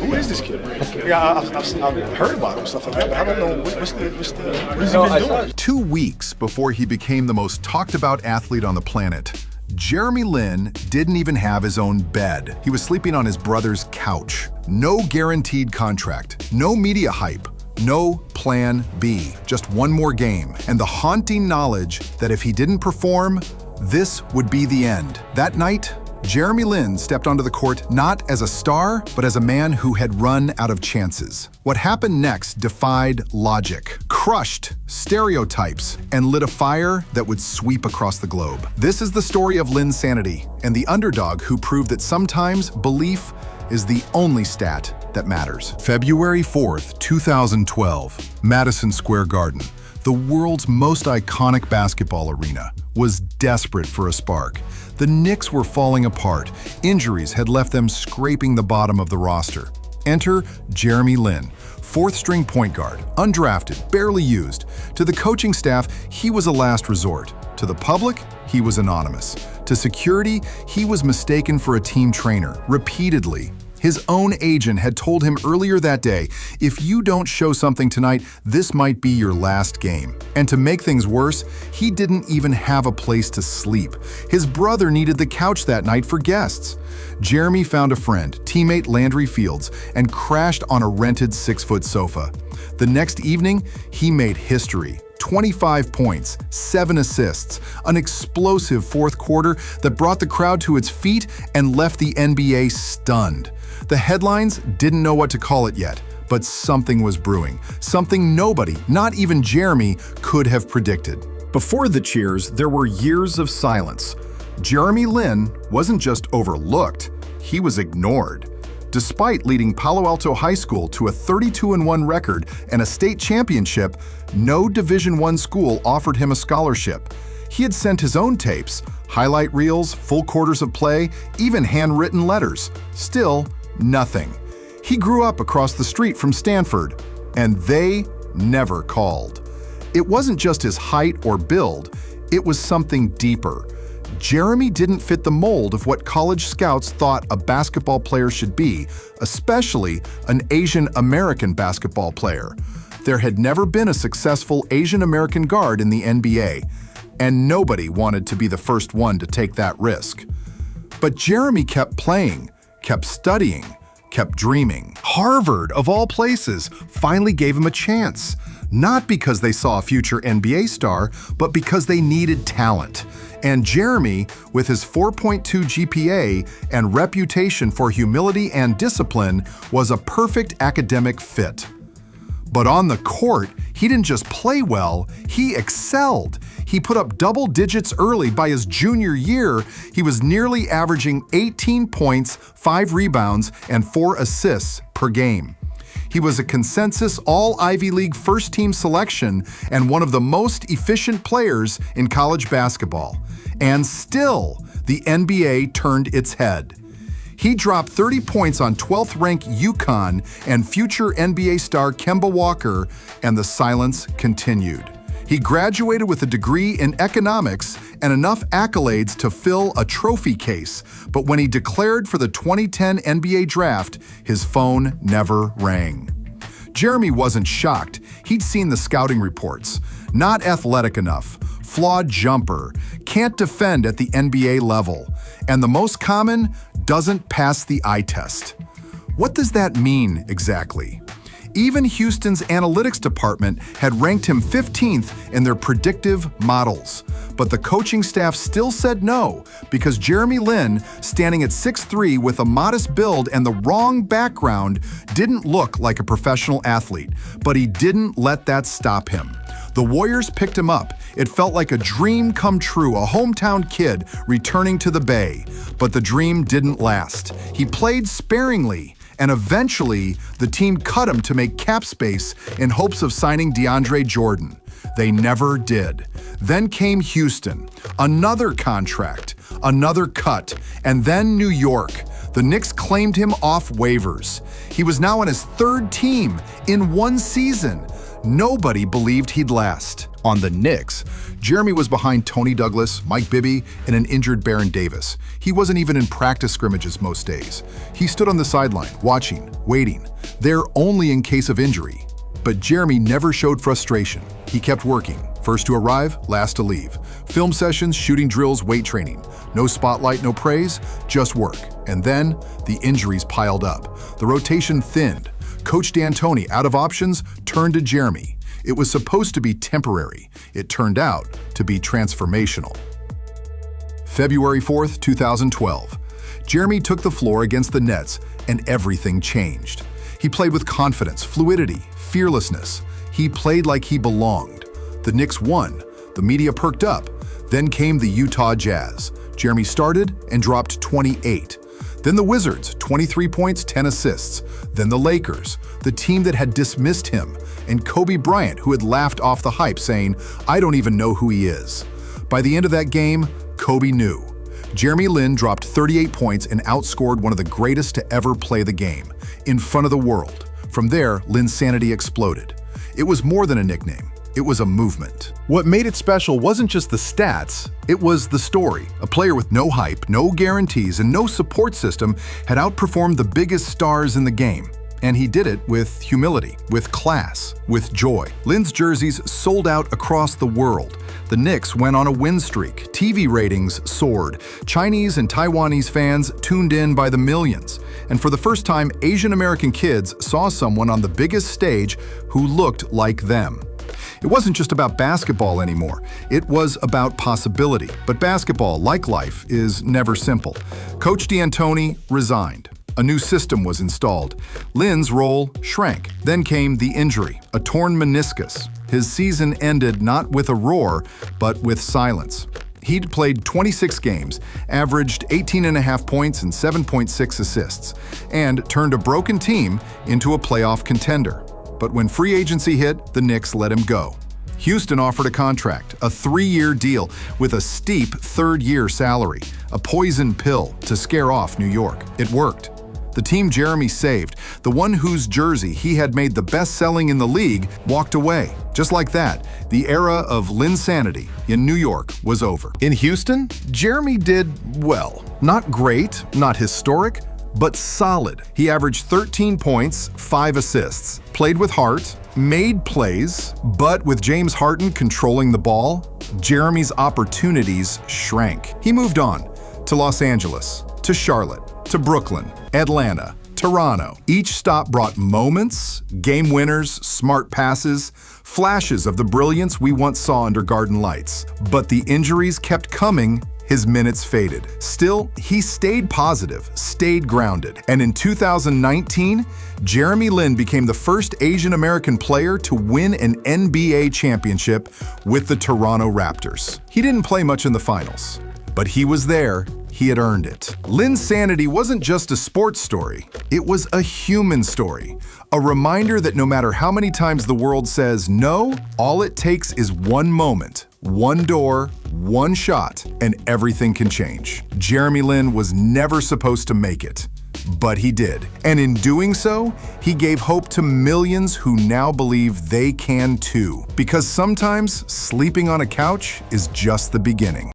who is this kid? Yeah, I've heard about him and stuff like that, but I don't know what has he been doing? 2 weeks before he became the most talked about athlete on the planet, Jeremy Lin didn't even have his own bed. He was sleeping on his brother's couch. No guaranteed contract, no media hype, no plan B, just one more game, and the haunting knowledge that if he didn't perform, this would be the end. That night, Jeremy Lin stepped onto the court not as a star, but as a man who had run out of chances. What happened next defied logic, crushed stereotypes, and lit a fire that would sweep across the globe. This is the story of Linsanity and the underdog who proved that sometimes belief is the only stat that matters. February 4th, 2012, Madison Square Garden, the world's most iconic basketball arena, was desperate for a spark. The Knicks were falling apart. Injuries had left them scraping the bottom of the roster. Enter Jeremy Lin, fourth-string point guard, undrafted, barely used. To the coaching staff, he was a last resort. To the public, he was anonymous. To security, he was mistaken for a team trainer, repeatedly. His own agent had told him earlier that day, if you don't show something tonight, this might be your last game. And to make things worse, he didn't even have a place to sleep. His brother needed the couch that night for guests. Jeremy found a friend, teammate Landry Fields, and crashed on a rented 6-foot sofa. The next evening, he made history. 25 points, 7 assists, an explosive fourth quarter that brought the crowd to its feet and left the NBA stunned. The headlines didn't know what to call it yet, but something was brewing, something nobody, not even Jeremy, could have predicted. Before the cheers, there were years of silence. Jeremy Lin wasn't just overlooked, he was ignored. Despite leading Palo Alto High School to a 32-1 record and a state championship, no Division I school offered him a scholarship. He had sent his own tapes, highlight reels, full quarters of play, even handwritten letters. Still, nothing. He grew up across the street from Stanford, and they never called. It wasn't just his height or build, it was something deeper. Jeremy didn't fit the mold of what college scouts thought a basketball player should be, especially an Asian American basketball player. There had never been a successful Asian American guard in the NBA, and nobody wanted to be the first one to take that risk. But Jeremy kept playing, kept studying, kept dreaming. Harvard, of all places, finally gave him a chance. Not because they saw a future NBA star, but because they needed talent. And Jeremy, with his 4.2 GPA and reputation for humility and discipline, was a perfect academic fit. But on the court, he didn't just play well, he excelled. He put up double digits early. By his junior year, he was nearly averaging 18 points, 5 rebounds, and 4 assists per game. He was a consensus All-Ivy League first-team selection and one of the most efficient players in college basketball. And still, the NBA turned its head. He dropped 30 points on 12th-ranked UConn and future NBA star Kemba Walker, and the silence continued. He graduated with a degree in economics and enough accolades to fill a trophy case, but when he declared for the 2010 NBA draft, his phone never rang. Jeremy wasn't shocked. He'd seen the scouting reports. Not athletic enough, flawed jumper, can't defend at the NBA level, and the most common, doesn't pass the eye test. What does that mean exactly? Even Houston's analytics department had ranked him 15th in their predictive models. But the coaching staff still said no, because Jeremy Lin, standing at 6'3" with a modest build and the wrong background, didn't look like a professional athlete. But he didn't let that stop him. The Warriors picked him up. It felt like a dream come true, a hometown kid returning to the Bay. But the dream didn't last. He played sparingly, and eventually, the team cut him to make cap space in hopes of signing DeAndre Jordan. They never did. Then came Houston, another contract, another cut, and then New York. The Knicks claimed him off waivers. He was now on his 3rd team in 1 season. Nobody believed he'd last. On the Knicks, Jeremy was behind Tony Douglas, Mike Bibby, and an injured Baron Davis. He wasn't even in practice scrimmages most days. He stood on the sideline, watching, waiting, there only in case of injury. But Jeremy never showed frustration. He kept working, first to arrive, last to leave. Film sessions, shooting drills, weight training. No spotlight, no praise, just work. And then, the injuries piled up. The rotation thinned. Coach D'Antoni, out of options, turned to Jeremy. It was supposed to be temporary. It turned out to be transformational. February 4th, 2012. Jeremy took the floor against the Nets, and everything changed. He played with confidence, fluidity, fearlessness. He played like he belonged. The Knicks won. The media perked up. Then came the Utah Jazz. Jeremy started and dropped 28. Then the Wizards, 23 points, 10 assists. Then the Lakers, the team that had dismissed him, and Kobe Bryant, who had laughed off the hype, saying, "I don't even know who he is." By the end of that game, Kobe knew. Jeremy Lin dropped 38 points and outscored one of the greatest to ever play the game, in front of the world. From there, Linsanity exploded. It was more than a nickname. It was a movement. What made it special wasn't just the stats, it was the story. A player with no hype, no guarantees, and no support system had outperformed the biggest stars in the game. And he did it with humility, with class, with joy. Lin's jerseys sold out across the world. The Knicks went on a win streak. TV ratings soared. Chinese and Taiwanese fans tuned in by the millions. And for the first time, Asian American kids saw someone on the biggest stage who looked like them. It wasn't just about basketball anymore. It was about possibility. But basketball, like life, is never simple. Coach D'Antoni resigned. A new system was installed. Lin's role shrank. Then came the injury, a torn meniscus. His season ended not with a roar, but with silence. He'd played 26 games, averaged 18.5 points and 7.6 assists, and turned a broken team into a playoff contender. But when free agency hit, the Knicks let him go. Houston offered a contract, a 3-year deal with a steep third-year salary, a poison pill to scare off New York. It worked. The team Jeremy saved, the one whose jersey he had made the best-selling in the league, walked away. Just like that, the era of Linsanity in New York was over. In Houston, Jeremy did well. Not great, not historic, but solid. He averaged 13 points, 5 assists, played with heart, made plays, but with James Harden controlling the ball, Jeremy's opportunities shrank. He moved on to Los Angeles, to Charlotte, to Brooklyn, Atlanta, Toronto. Each stop brought moments, game winners, smart passes, flashes of the brilliance we once saw under Garden Lights. But the injuries kept coming. His minutes faded. Still, he stayed positive, stayed grounded. And in 2019, Jeremy Lin became the first Asian American player to win an NBA championship with the Toronto Raptors. He didn't play much in the finals, but he was there. He had earned it. Linsanity wasn't just a sports story. It was a human story. A reminder that no matter how many times the world says no, all it takes is one moment, one door, one shot, and everything can change. Jeremy Lin was never supposed to make it, but he did. And in doing so, he gave hope to millions who now believe they can too. Because sometimes sleeping on a couch is just the beginning.